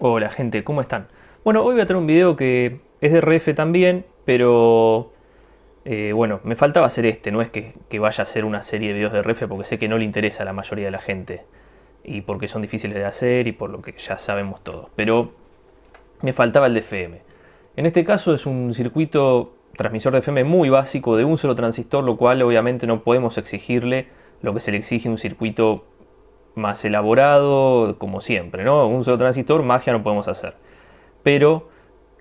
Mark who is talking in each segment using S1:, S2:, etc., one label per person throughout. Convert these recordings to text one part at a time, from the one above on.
S1: Hola gente, ¿cómo están? Bueno, hoy voy a traer un video que es de RF también, pero bueno, me faltaba hacer este, no es que vaya a hacer una serie de videos de RF porque sé que no le interesa a la mayoría de la gente y porque son difíciles de hacer y por lo que ya sabemos todos, pero me faltaba el de FM. En este caso es un circuito transmisor de FM muy básico de un solo transistor, lo cual obviamente no podemos exigirle lo que se le exige a un circuito más elaborado, como siempre, ¿no? Un solo transistor, magia no podemos hacer. Pero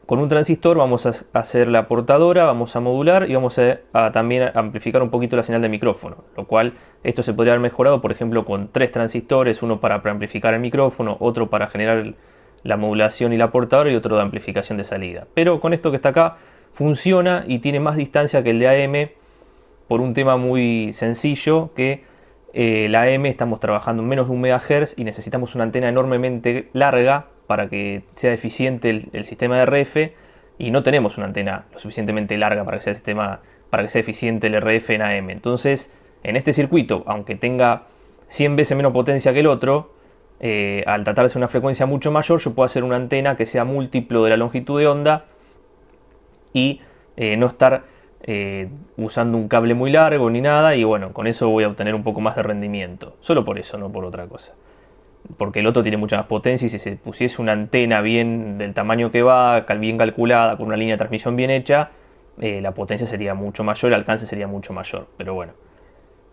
S1: con un transistor vamos a hacer la portadora, vamos a modular y vamos a también amplificar un poquito la señal de micrófono, lo cual esto se podría haber mejorado, por ejemplo, con tres transistores, uno para preamplificar el micrófono, otro para generar la modulación y la portadora y otro de amplificación de salida. Pero con esto que está acá funciona y tiene más distancia que el de AM por un tema muy sencillo que la AM estamos trabajando en menos de 1 MHz y necesitamos una antena enormemente larga para que sea eficiente el sistema de RF y no tenemos una antena lo suficientemente larga para que sea para que sea eficiente el RF en AM. Entonces, en este circuito, aunque tenga 100 veces menos potencia que el otro, al tratarse de una frecuencia mucho mayor, yo puedo hacer una antena que sea múltiplo de la longitud de onda y no estar usando un cable muy largo ni nada, y bueno, con eso voy a obtener un poco más de rendimiento. Solo por eso, no por otra cosa. Porque el otro tiene mucha más potencia y si se pusiese una antena bien del tamaño que va, bien calculada, con una línea de transmisión bien hecha, la potencia sería mucho mayor, el alcance sería mucho mayor. Pero bueno,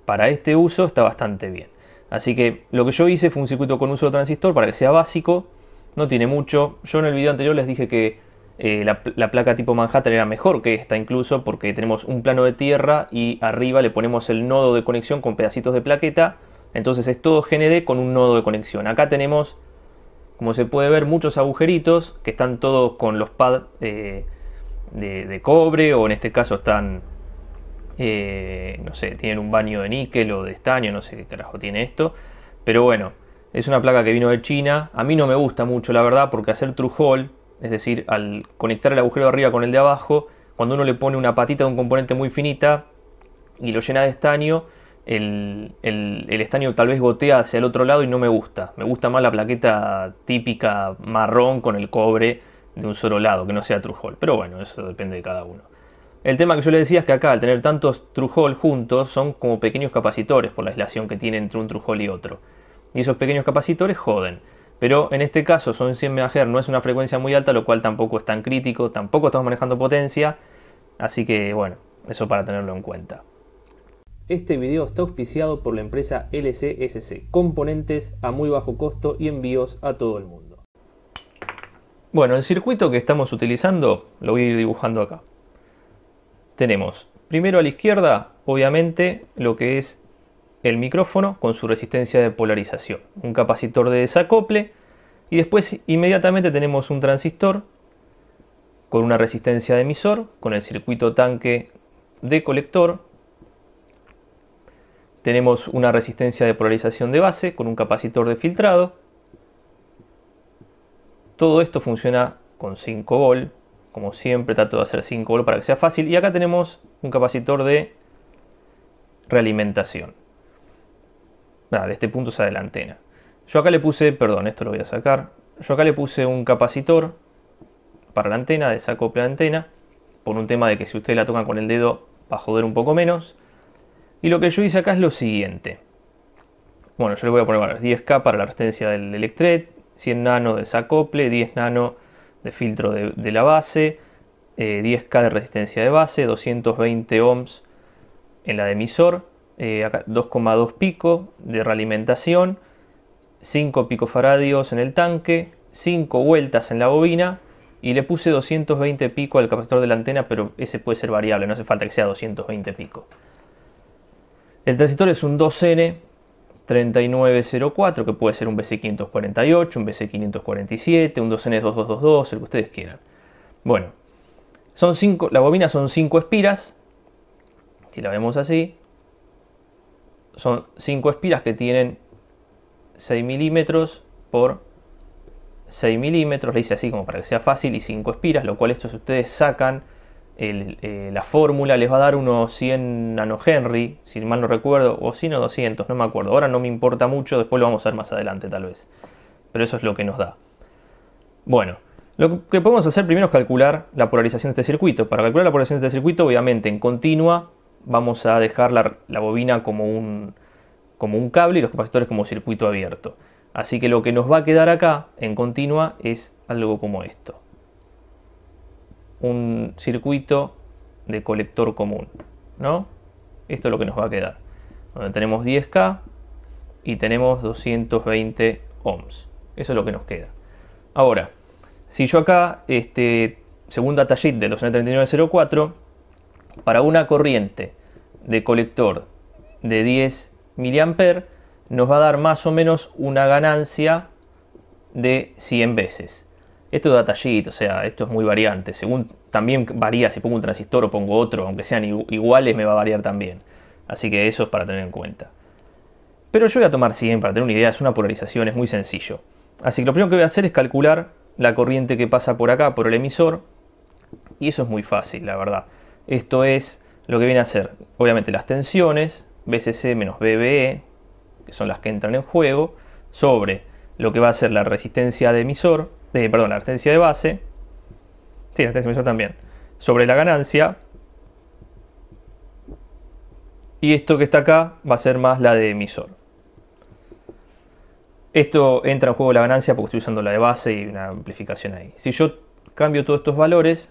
S1: para este uso está bastante bien. Así que lo que yo hice fue un circuito con un solo transistor para que sea básico, no tiene mucho. Yo en el video anterior les dije que la placa tipo Manhattan era mejor que esta incluso porque tenemos un plano de tierra y arriba le ponemos el nodo de conexión con pedacitos de plaqueta. Entonces es todo GND con un nodo de conexión. Acá tenemos, como se puede ver, muchos agujeritos que están todos con los pads de cobre, o en este caso están, no sé, tienen un baño de níquel o de estaño, no sé qué carajo tiene esto. Pero bueno, es una placa que vino de China. A mí no me gusta mucho, la verdad, porque hacer true hole, es decir, al conectar el agujero de arriba con el de abajo, cuando uno le pone una patita de un componente muy finita y lo llena de estaño, el estaño tal vez gotea hacia el otro lado y no me gusta. Me gusta más la plaqueta típica marrón con el cobre de un solo lado, que no sea true hole. Pero bueno, eso depende de cada uno. El tema que yo le decía es que acá, al tener tantos true hole juntos, son como pequeños capacitores por la aislación que tiene entre un true hole y otro. Y esos pequeños capacitores joden. Pero en este caso son 100 MHz, no es una frecuencia muy alta, lo cual tampoco es tan crítico, tampoco estamos manejando potencia. Así que bueno, eso para tenerlo en cuenta. Este video está auspiciado por la empresa LCSC, componentes a muy bajo costo y envíos a todo el mundo. Bueno, el circuito que estamos utilizando lo voy a ir dibujando acá. Tenemos primero a la izquierda, obviamente, lo que es el micrófono con su resistencia de polarización, un capacitor de desacople, y después inmediatamente tenemos un transistor con una resistencia de emisor, con el circuito tanque de colector. Tenemos una resistencia de polarización de base con un capacitor de filtrado. Todo esto funciona con 5 volt. Como siempre trato de hacer 5 volt para que sea fácil. Y acá tenemos un capacitor de realimentación. De este punto sale la antena. Yo acá le puse, perdón, esto lo voy a sacar. Yo acá le puse un capacitor para la antena, desacople la antena. Por un tema de que si ustedes la tocan con el dedo va a joder un poco menos. Y lo que yo hice acá es lo siguiente. Bueno, yo le voy a poner 10K para la resistencia del electret, 100 nano de desacople, 10 nano de filtro de la base, 10K de resistencia de base, 220 ohms en la de emisor, acá 2,2 pico de realimentación, 5 picofaradios en el tanque, 5 vueltas en la bobina y le puse 220 pico al capacitor de la antena, pero ese puede ser variable, no hace falta que sea 220 pico. El transistor es un 2N3904, que puede ser un BC548, un BC547, un 2N2222, el que ustedes quieran. Bueno, la bobina son 5 espiras. Si la vemos así, son 5 espiras que tienen 6 milímetros por 6 milímetros. Le hice así como para que sea fácil, y 5 espiras, lo cual esto, si ustedes sacan la fórmula, les va a dar unos 100 nanohenry, si mal no recuerdo, o 100 o 200, no me acuerdo. Ahora no me importa mucho, después lo vamos a ver más adelante tal vez. Pero eso es lo que nos da. Bueno, lo que podemos hacer primero es calcular la polarización de este circuito. Para calcular la polarización de este circuito, obviamente en continua vamos a dejar la bobina como un cable y los capacitores como circuito abierto. Así que lo que nos va a quedar acá en continua es algo como esto. Un circuito de colector común, ¿no? Esto es lo que nos va a quedar. Donde tenemos 10K y tenemos 220 ohms. Eso es lo que nos queda. Ahora, si yo acá, según datasheet de los 3904, para una corriente de colector de 10 mA nos va a dar más o menos una ganancia de 100 veces. Esto es datasheet, o sea, esto es muy variante. Según también varía si pongo un transistor o pongo otro, aunque sean iguales me va a variar también. Así que eso es para tener en cuenta. Pero yo voy a tomar 100 para tener una idea, es una polarización, es muy sencillo. Así que lo primero que voy a hacer es calcular la corriente que pasa por acá, por el emisor. Y eso es muy fácil, la verdad. Esto es lo que viene a ser, obviamente, las tensiones, BCC menos BBE, que son las que entran en juego, sobre lo que va a ser la resistencia de emisor, la resistencia de base, sí, la resistencia de emisor también, sobre la ganancia, y esto que está acá va a ser más la de emisor. Esto entra en juego la ganancia porque estoy usando la de base y una amplificación ahí. Si yo cambio todos estos valores,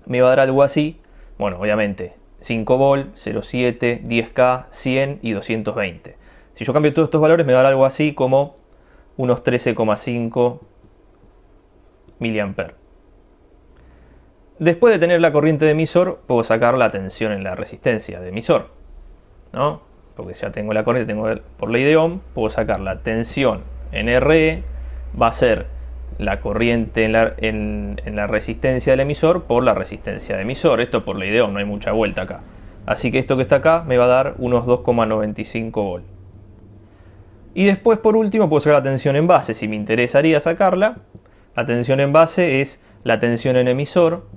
S1: me va a dar algo así. Bueno, obviamente 5 volt, 0,7, 10K, 100 y 220. Si yo cambio todos estos valores me va a dar algo así como unos 13,5 mA. Después de tener la corriente de emisor, puedo sacar la tensión en la resistencia de emisor, ¿no? Porque ya tengo la corriente, por ley de Ohm, puedo sacar la tensión en RE, va a ser la corriente en la resistencia del emisor por la resistencia de emisor. Esto por ley de Ohm, no hay mucha vuelta acá. Así que esto que está acá me va a dar unos 2,95 volt. Y después, por último, puedo sacar la tensión en base, si me interesaría sacarla. La tensión en base es la tensión en emisor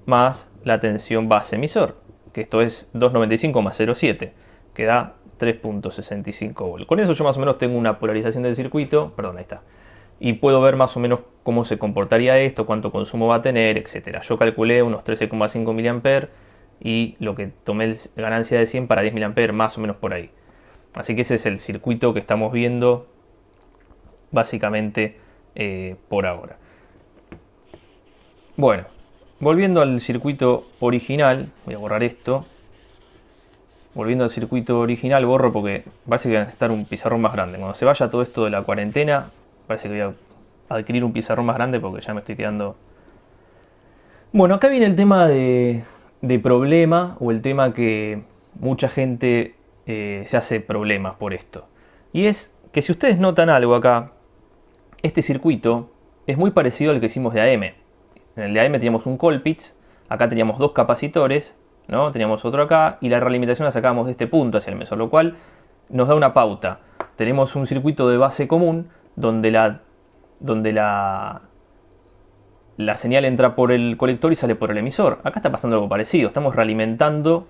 S1: más la tensión base emisor, que esto es 2,95 más 0,7, que da 3,65 volt. Con eso yo más o menos tengo una polarización del circuito, perdón, ahí está. Y puedo ver más o menos cómo se comportaría esto, cuánto consumo va a tener, etc. Yo calculé unos 13,5 mA y lo que tomé ganancia de 100 para 10 mA, más o menos por ahí. Así que ese es el circuito que estamos viendo básicamente por ahora. Bueno, volviendo al circuito original, voy a borrar esto. Volviendo al circuito original, borro porque parece que va a necesitar un pizarrón más grande. Cuando se vaya todo esto de la cuarentena, parece que voy a adquirir un pizarrón más grande porque ya me estoy quedando... Bueno, acá viene el tema de problema, o el tema que mucha gente se hace problemas por esto. Y es que si ustedes notan algo acá, este circuito es muy parecido al que hicimos de AM. En el de AM teníamos un Colpitts, acá teníamos dos capacitores, ¿no? Teníamos otro acá, y la realimentación la sacábamos de este punto hacia el emisor, lo cual nos da una pauta. Tenemos un circuito de base común donde la señal entra por el colector y sale por el emisor. Acá está pasando algo parecido, estamos realimentando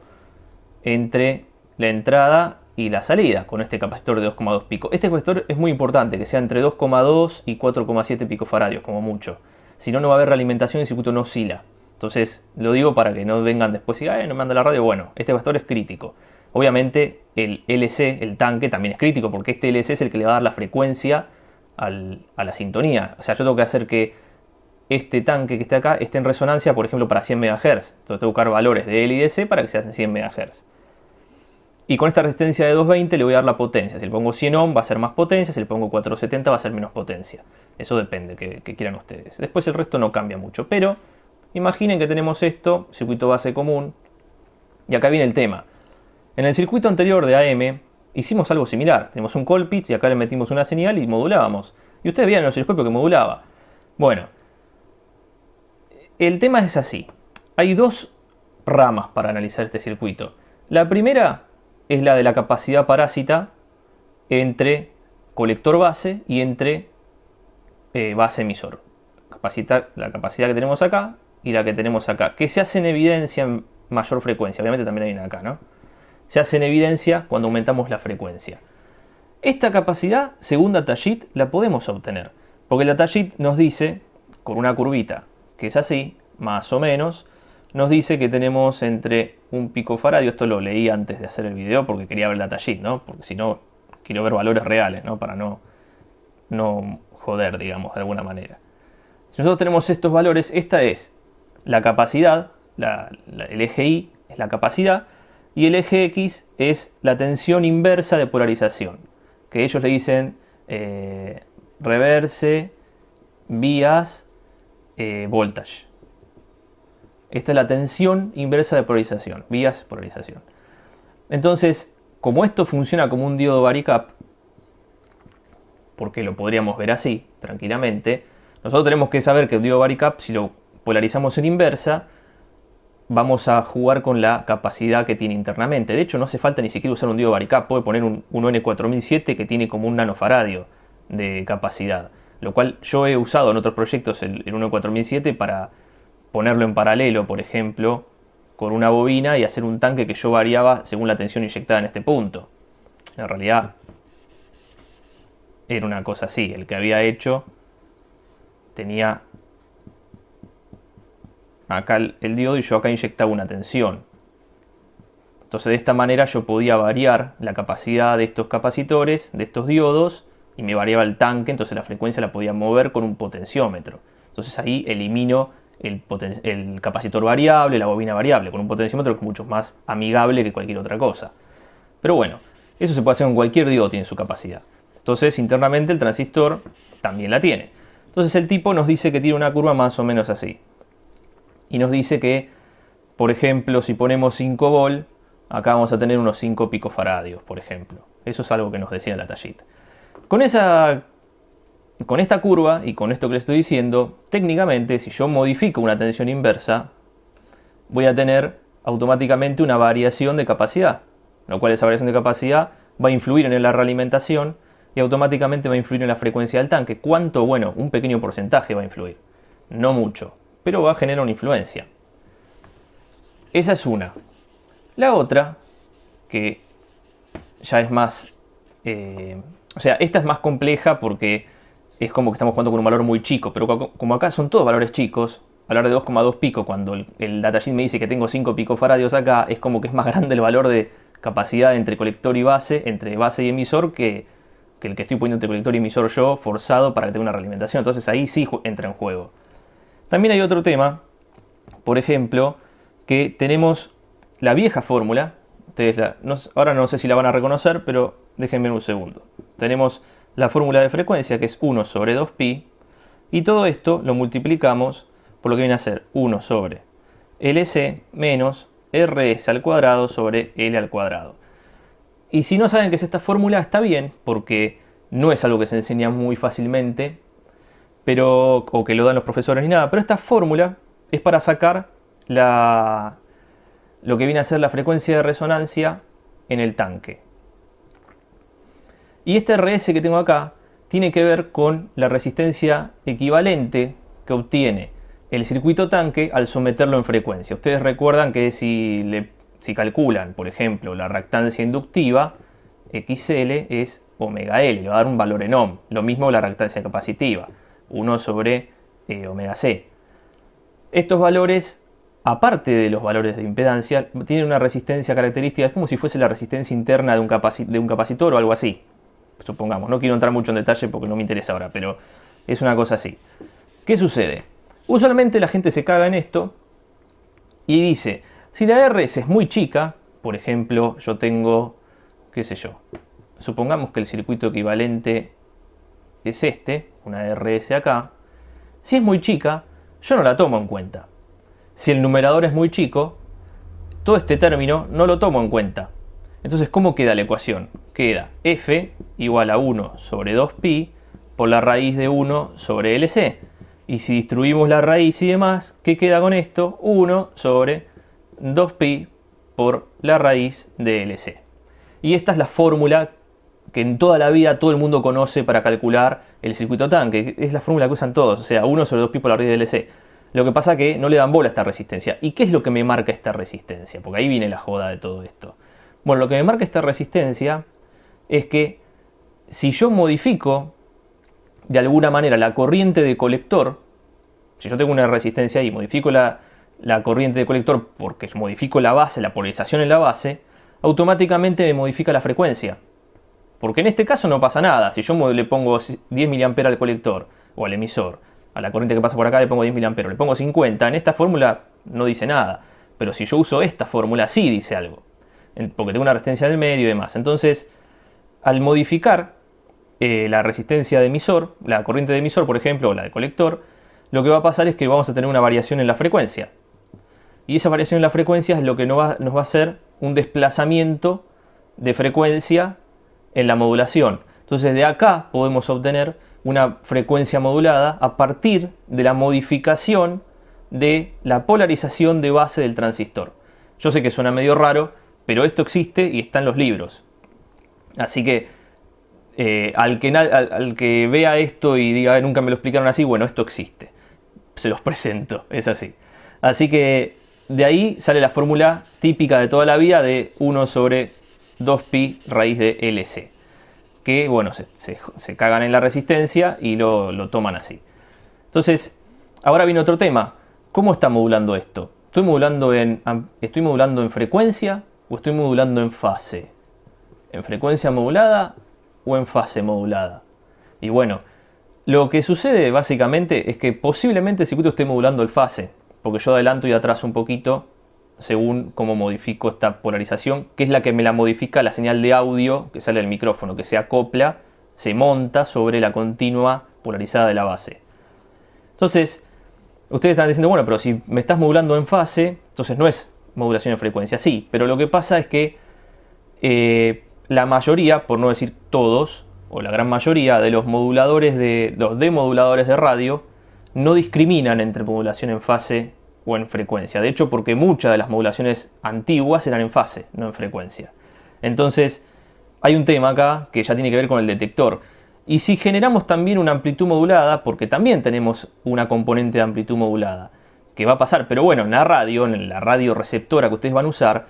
S1: entre la entrada y la salida con este capacitor de 2,2 pico. Este capacitor es muy importante, que sea entre 2,2 y 4,7 picofaradios como mucho. Si no, no va a haber realimentación y el circuito no oscila. Entonces, lo digo para que no vengan después y no me anda la radio. Bueno, este capacitor es crítico. Obviamente, el LC, el tanque, también es crítico, porque este LC es el que le va a dar la frecuencia a la sintonía. O sea, yo tengo que hacer que este tanque que esté acá esté en resonancia, por ejemplo, para 100 MHz. Entonces, tengo que buscar valores de L y de C para que se hacen 100 MHz. Y con esta resistencia de 220 le voy a dar la potencia. Si le pongo 100 ohm va a ser más potencia, si le pongo 470 va a ser menos potencia. Eso depende, que quieran ustedes. Después el resto no cambia mucho, pero imaginen que tenemos esto, circuito base común, y acá viene el tema. En el circuito anterior de AM hicimos algo similar. Tenemos un Colpitts y acá le metimos una señal y modulábamos. Y ustedes veían en el osciloscopio que modulaba. Bueno, el tema es así. Hay dos ramas para analizar este circuito. La primera es la de la capacidad parásita entre colector base y entre base emisor. La capacidad que tenemos acá y la que tenemos acá, que se hace en evidencia en mayor frecuencia. Obviamente también hay una acá, ¿no? Se hace en evidencia cuando aumentamos la frecuencia. Esta capacidad, según datasheet, la podemos obtener. Porque el datasheet nos dice, con una curvita que es así, más o menos, nos dice que tenemos entre un picofaradio, esto lo leí antes de hacer el video porque quería ver el datasheet, ¿no? Porque si no, quiero ver valores reales, ¿no? Para no joder, digamos, de alguna manera. Si nosotros tenemos estos valores, esta es la capacidad, el eje Y es la capacidad, y el eje X es la tensión inversa de polarización, que ellos le dicen reverse, bias, voltage. Esta es la tensión inversa de polarización, bias, polarización. Entonces, como esto funciona como un diodo varicap, porque lo podríamos ver así, tranquilamente, nosotros tenemos que saber que el diodo varicap, si lo polarizamos en inversa, vamos a jugar con la capacidad que tiene internamente. De hecho, no hace falta ni siquiera usar un diodo varicap, puede poner un N4007 que tiene como un nanofaradio de capacidad, lo cual yo he usado en otros proyectos el N4007 para ponerlo en paralelo, por ejemplo, con una bobina y hacer un tanque que yo variaba según la tensión inyectada en este punto. En realidad era una cosa así, el que había hecho tenía acá el diodo y yo acá inyectaba una tensión. Entonces de esta manera yo podía variar la capacidad de estos capacitores, de estos diodos, y me variaba el tanque, entonces la frecuencia la podía mover con un potenciómetro. Entonces ahí elimino el capacitor variable, la bobina variable, con un potenciómetro que es mucho más amigable que cualquier otra cosa. Pero bueno, eso se puede hacer con cualquier diodo, tiene su capacidad. Entonces internamente el transistor también la tiene. Entonces el tipo nos dice que tiene una curva más o menos así. Y nos dice que, por ejemplo, si ponemos 5 volt, acá vamos a tener unos 5 picofaradios, por ejemplo. Eso es algo que nos decía el datasheet. Con esta curva y con esto que les estoy diciendo, técnicamente, si yo modifico una tensión inversa, voy a tener automáticamente una variación de capacidad, lo cual esa variación de capacidad va a influir en la realimentación y automáticamente va a influir en la frecuencia del tanque. ¿Cuánto? Bueno, un pequeño porcentaje va a influir, no mucho, pero va a generar una influencia. Esa es una. La otra, que ya es más... o sea, esta es más compleja porque es como que estamos jugando con un valor muy chico, pero como acá son todos valores chicos, hablar de 2,2 pico cuando el datasheet me dice que tengo 5 picofaradios acá, es como que es más grande el valor de capacidad entre colector y base, entre base y emisor, que el que estoy poniendo entre colector y emisor yo, forzado para que tenga una realimentación. Entonces ahí sí entra en juego. También hay otro tema, por ejemplo, que tenemos la vieja fórmula. Ustedes ahora no sé si la van a reconocer, pero déjenme un segundo. Tenemos la fórmula de frecuencia, que es 1 sobre 2pi, y todo esto lo multiplicamos por lo que viene a ser 1 sobre LC menos RS al cuadrado sobre L al cuadrado. Y si no saben qué es esta fórmula, está bien, porque no es algo que se enseña muy fácilmente, o que lo dan los profesores ni nada, pero esta fórmula es para sacar lo que viene a ser la frecuencia de resonancia en el tanque. Y este RS que tengo acá tiene que ver con la resistencia equivalente que obtiene el circuito tanque al someterlo en frecuencia. Ustedes recuerdan que si calculan, por ejemplo, la reactancia inductiva, XL es omega L, le va a dar un valor en ohm. Lo mismo la reactancia capacitiva, 1 sobre omega C. Estos valores, aparte de los valores de impedancia, tienen una resistencia característica, es como si fuese la resistencia interna de un capacitor o algo así. Supongamos, no quiero entrar mucho en detalle porque no me interesa ahora, pero es una cosa así. ¿Qué sucede? Usualmente la gente se caga en esto y dice, si la RS es muy chica, por ejemplo, yo tengo, qué sé yo, supongamos que el circuito equivalente es este, una RS acá, si es muy chica, yo no la tomo en cuenta. Si el numerador es muy chico, todo este término no lo tomo en cuenta. Entonces, ¿cómo queda la ecuación? Queda F igual a 1 sobre 2pi por la raíz de 1 sobre LC. Y si distribuimos la raíz y demás, ¿qué queda con esto? 1 sobre 2pi por la raíz de LC. Y esta es la fórmula que en toda la vida todo el mundo conoce para calcular el circuito tanque. Es la fórmula que usan todos, o sea, 1 sobre 2pi por la raíz de LC. Lo que pasa es que no le dan bola a esta resistencia. ¿Y qué es lo que me marca esta resistencia? Porque ahí viene la joda de todo esto. Bueno, lo que me marca esta resistencia es que si yo modifico de alguna manera la corriente de colector, si yo tengo una resistencia ahí, modifico la corriente de colector porque modifico la base, la polarización en la base, automáticamente me modifica la frecuencia. Porque en este caso no pasa nada. Si yo le pongo 10 mA al colector o al emisor, a la corriente que pasa por acá le pongo 10 mA, le pongo 50, en esta fórmula no dice nada. Pero si yo uso esta fórmula sí dice algo, porque tengo una resistencia en el medio y demás. Entonces, al modificar la resistencia de emisor, la corriente de emisor, por ejemplo, o la de colector, lo que va a pasar es que vamos a tener una variación en la frecuencia. Y esa variación en la frecuencia es lo que nos va a hacer un desplazamiento de frecuencia en la modulación. Entonces de acá podemos obtener una frecuencia modulada a partir de la modificación de la polarización de base del transistor. Yo sé que suena medio raro, pero esto existe y está en los libros. Así que al que vea esto y diga nunca me lo explicaron así, bueno, esto existe. Se los presento, es así. Así que de ahí sale la fórmula típica de toda la vida de 1 sobre 2pi raíz de LC. Que bueno, se cagan en la resistencia y lo toman así. Entonces, ahora viene otro tema. ¿Cómo está modulando esto? ¿Estoy modulando en frecuencia o estoy modulando en fase? ¿En frecuencia modulada o en fase modulada? Y bueno, lo que sucede básicamente es que posiblemente el circuito esté modulando el fase, porque yo adelanto y atraso un poquito según cómo modifico esta polarización, que es la que me la modifica la señal de audio que sale del micrófono, que se acopla, se monta sobre la continua polarizada de la base. Entonces, ustedes están diciendo, bueno, pero si me estás modulando en fase, entonces no es modulación en frecuencia. Sí, pero lo que pasa es que la mayoría, por no decir todos, o la gran mayoría de los demoduladores de radio, no discriminan entre modulación en fase o en frecuencia. De hecho, porque muchas de las modulaciones antiguas eran en fase, no en frecuencia. Entonces, hay un tema acá que ya tiene que ver con el detector. Y si generamos también una amplitud modulada, porque también tenemos una componente de amplitud modulada, que va a pasar, pero bueno, en la radio receptora que ustedes van a usar,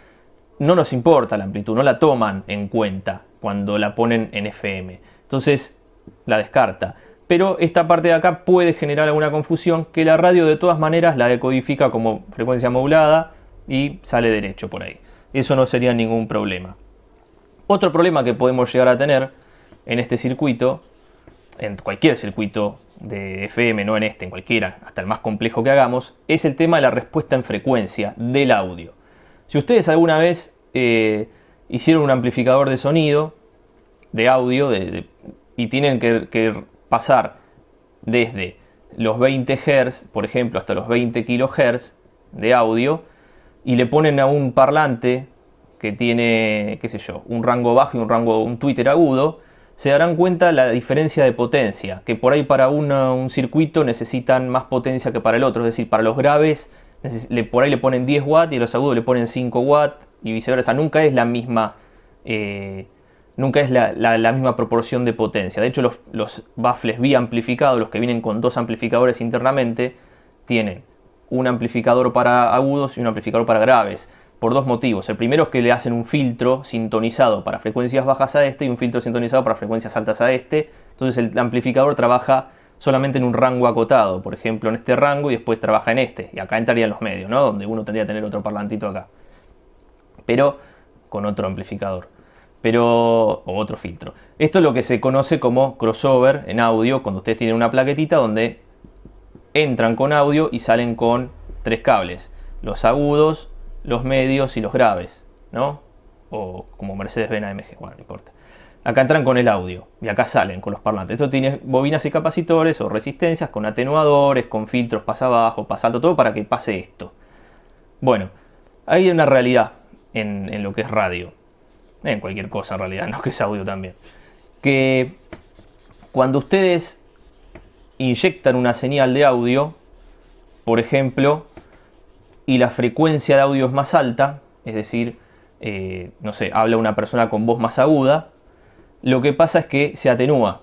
S1: no nos importa la amplitud, no la toman en cuenta cuando la ponen en FM. Entonces, la descarta. Pero esta parte de acá puede generar alguna confusión, que la radio de todas maneras la decodifica como frecuencia modulada y sale derecho por ahí. Eso no sería ningún problema. Otro problema que podemos llegar a tener en este circuito, en cualquier circuito de FM, no en este, en cualquiera, hasta el más complejo que hagamos, es el tema de la respuesta en frecuencia del audio. Si ustedes alguna vez hicieron un amplificador de sonido, de audio, y tienen que pasar desde los 20 Hz, por ejemplo, hasta los 20 kHz de audio, y le ponen a un parlante que tiene, qué sé yo, un rango bajo y un tweeter agudo, se darán cuenta la diferencia de potencia, que por ahí para un circuito necesitan más potencia que para el otro, es decir, para los graves por ahí le ponen 10 watts y a los agudos le ponen 5 watts y viceversa. Nunca es la misma la misma proporción de potencia. De hecho, los baffles biamplificados, los que vienen con dos amplificadores internamente, tienen un amplificador para agudos y un amplificador para graves, por dos motivos. El primero es que le hacen un filtro sintonizado para frecuencias bajas a este y un filtro sintonizado para frecuencias altas a este. Entonces el amplificador trabaja solamente en un rango acotado, por ejemplo en este rango, y después trabaja en este, y acá entraría en los medios, ¿no? Donde uno tendría que tener otro parlantito acá, pero con otro amplificador, o otro filtro. Esto es lo que se conoce como crossover en audio, cuando ustedes tienen una plaquetita donde entran con audio y salen con tres cables, los agudos, los medios y los graves, ¿no? O como Mercedes-Benz AMG, bueno, no importa. Acá entran con el audio y acá salen con los parlantes. Esto tiene bobinas y capacitores o resistencias con atenuadores, con filtros pasa abajo, pasa alto, todo para que pase esto. Bueno, hay una realidad en lo que es radio, en cualquier cosa en realidad, no que es audio también, que cuando ustedes inyectan una señal de audio, por ejemplo, y la frecuencia de audio es más alta, es decir, no sé, habla una persona con voz más aguda, lo que pasa es que se atenúa.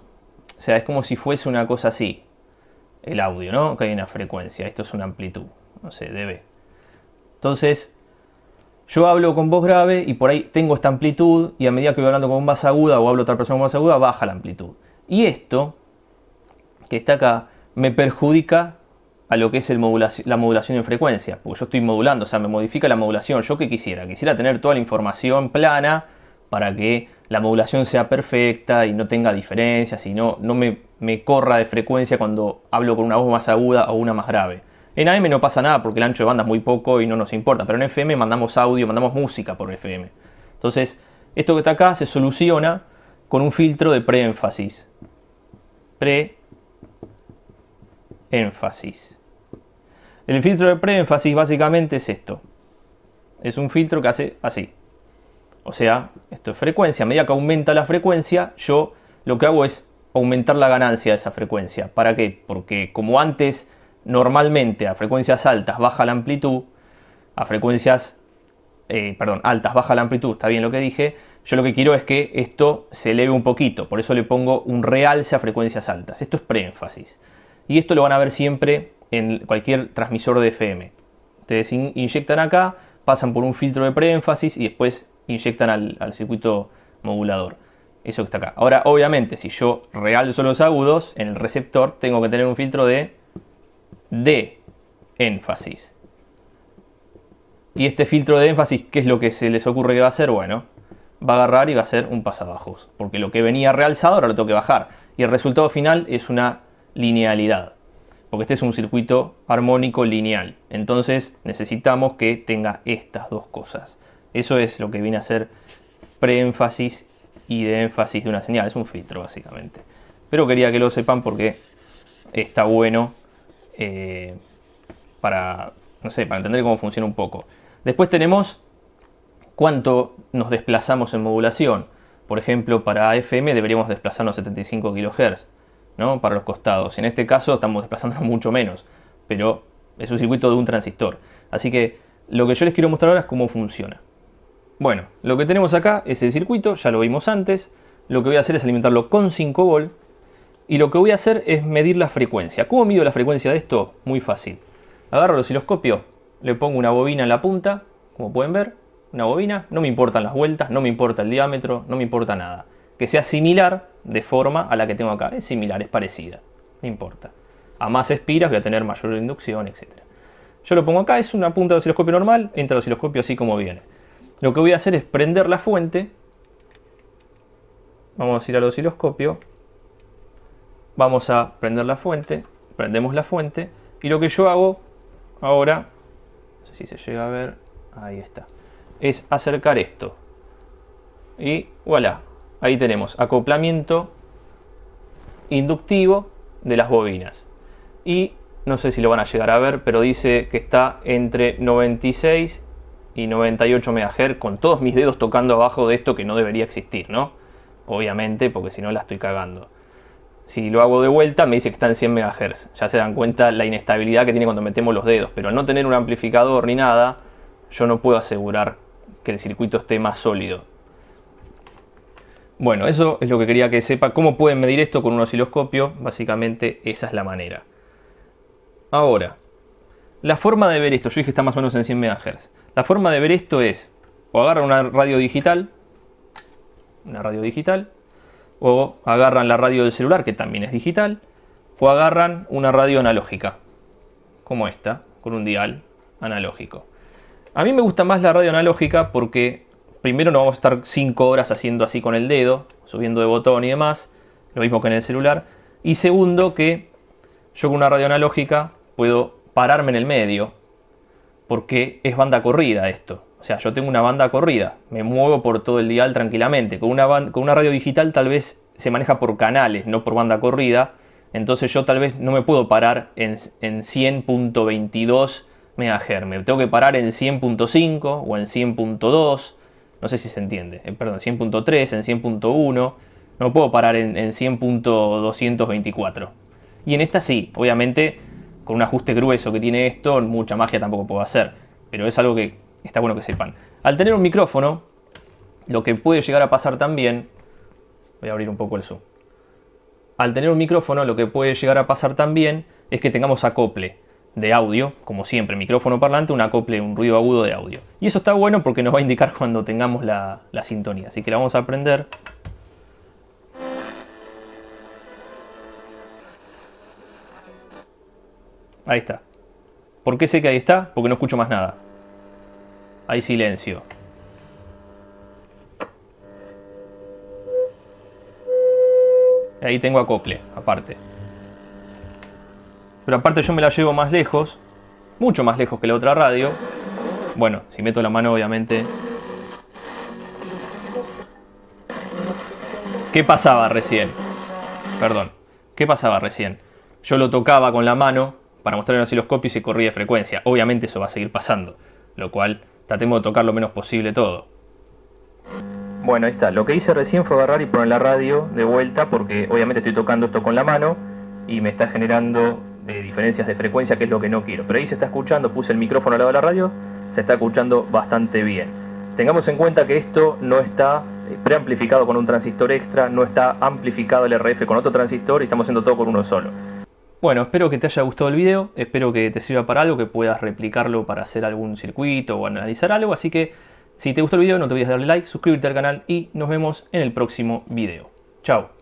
S1: O sea, es como si fuese una cosa así, el audio, ¿no? Que hay una frecuencia, esto es una amplitud, no sé, dB. Entonces, yo hablo con voz grave y por ahí tengo esta amplitud, y a medida que voy hablando con voz más aguda o hablo otra persona con voz aguda, baja la amplitud. Y esto que está acá me perjudica a lo que es la modulación en frecuencia, porque yo estoy modulando, o sea, me modifica la modulación. Yo qué quisiera tener toda la información plana para que la modulación sea perfecta y no tenga diferencias y no me corra de frecuencia cuando hablo con una voz más aguda o una más grave. En AM no pasa nada porque el ancho de banda es muy poco y no nos importa, pero en FM mandamos audio, mandamos música por FM. Entonces, esto que está acá se soluciona con un filtro de preénfasis. Preénfasis. El filtro de preénfasis básicamente es esto. Es un filtro que hace así. O sea, esto es frecuencia. A medida que aumenta la frecuencia, yo lo que hago es aumentar la ganancia de esa frecuencia. ¿Para qué? Porque como antes, normalmente a frecuencias altas baja la amplitud, a frecuencias altas baja la amplitud, está bien lo que dije, yo lo que quiero es que esto se eleve un poquito, por eso le pongo un realce a frecuencias altas. Esto es preénfasis. Y esto lo van a ver siempre en cualquier transmisor de FM. Ustedes inyectan acá, pasan por un filtro de preénfasis y después inyectan al circuito modulador. Eso que está acá. Ahora, obviamente, si yo realzo los agudos, en el receptor tengo que tener un filtro de énfasis. Y este filtro de énfasis, ¿qué es lo que se les ocurre que va a hacer? Bueno, va a agarrar y va a hacer un pasabajos. Porque lo que venía realzado ahora lo tengo que bajar. Y el resultado final es una linealidad. Porque este es un circuito armónico lineal. Entonces necesitamos que tenga estas dos cosas. Eso es lo que viene a ser preénfasis y de énfasis de una señal. Es un filtro básicamente. Pero quería que lo sepan porque está bueno para entender cómo funciona un poco. Después tenemos cuánto nos desplazamos en modulación. Por ejemplo, para FM deberíamos desplazarnos 75 kHz, ¿no? Para los costados. En este caso estamos desplazándonos mucho menos, pero es un circuito de un transistor. Así que lo que yo les quiero mostrar ahora es cómo funciona. Bueno, lo que tenemos acá es el circuito, ya lo vimos antes. Lo que voy a hacer es alimentarlo con 5 volt. Y lo que voy a hacer es medir la frecuencia. ¿Cómo mido la frecuencia de esto? Muy fácil. Agarro el osciloscopio, le pongo una bobina en la punta, como pueden ver, una bobina. No me importan las vueltas, no me importa el diámetro, no me importa nada. Que sea similar de forma a la que tengo acá. Es similar, es parecida, no importa. A más espiras voy a tener mayor inducción, etc. Yo lo pongo acá, es una punta de osciloscopio normal, entra el osciloscopio así como viene. Lo que voy a hacer es prender la fuente. Vamos a ir al osciloscopio. Vamos a prender la fuente. Prendemos la fuente. Y lo que yo hago ahora, no sé si se llega a ver, ahí está, es acercar esto. Y voilà, ahí tenemos acoplamiento inductivo de las bobinas. Y no sé si lo van a llegar a ver, pero dice que está entre 96 y 98 MHz, con todos mis dedos tocando abajo de esto, que no debería existir, ¿no? Obviamente, porque si no la estoy cagando. Si lo hago de vuelta me dice que está en 100 MHz. Ya se dan cuenta la inestabilidad que tiene cuando metemos los dedos. Pero al no tener un amplificador ni nada, yo no puedo asegurar que el circuito esté más sólido. Bueno, eso es lo que quería que sepa. ¿Cómo pueden medir esto con un osciloscopio? Básicamente esa es la manera. Ahora, la forma de ver esto, yo dije que está más o menos en 100 MHz. La forma de ver esto es, o agarran una radio digital, o agarran la radio del celular, que también es digital, o agarran una radio analógica, como esta, con un dial analógico. A mí me gusta más la radio analógica porque primero no vamos a estar 5 horas haciendo así con el dedo, subiendo de botón y demás, lo mismo que en el celular. Y segundo, que yo con una radio analógica puedo pararme en el medio, porque es banda corrida esto. O sea, yo tengo una banda corrida, me muevo por todo el dial tranquilamente. Con una radio digital tal vez se maneja por canales, no por banda corrida. Entonces yo tal vez no me puedo parar en 100.22 MHz. Me tengo que parar en 100.5 o en 100.2. No sé si se entiende. Perdón, 100.3, en 100.1. No me puedo parar en 100.224. Y en esta sí, obviamente, con un ajuste grueso que tiene esto, mucha magia tampoco puedo hacer. Pero es algo que está bueno que sepan. Al tener un micrófono, lo que puede llegar a pasar también... Voy a abrir un poco el zoom. Al tener un micrófono, lo que puede llegar a pasar también es que tengamos acople de audio, como siempre, micrófono parlante, un acople, un ruido agudo de audio. Y eso está bueno porque nos va a indicar cuando tengamos la sintonía. Así que la vamos a prender. Ahí está. ¿Por qué sé que ahí está? Porque no escucho más nada. Hay silencio. Ahí tengo acople, aparte. Pero aparte yo me la llevo más lejos. Mucho más lejos que la otra radio. Bueno, si meto la mano obviamente. ¿Qué pasaba recién? Perdón. ¿Qué pasaba recién? Yo lo tocaba con la mano para mostrar en el osciloscopio y se corría de frecuencia. Obviamente eso va a seguir pasando. Lo cual tratemos de tocar lo menos posible todo. Bueno, ahí está. Lo que hice recién fue agarrar y poner la radio de vuelta porque obviamente estoy tocando esto con la mano y me está generando diferencias de frecuencia, que es lo que no quiero. Pero ahí se está escuchando, puse el micrófono al lado de la radio, se está escuchando bastante bien. Tengamos en cuenta que esto no está preamplificado con un transistor extra, no está amplificado el RF con otro transistor y estamos haciendo todo con uno solo. Bueno, espero que te haya gustado el video, espero que te sirva para algo, que puedas replicarlo para hacer algún circuito o analizar algo, así que si te gustó el video no te olvides de darle like, suscribirte al canal y nos vemos en el próximo video. Chao.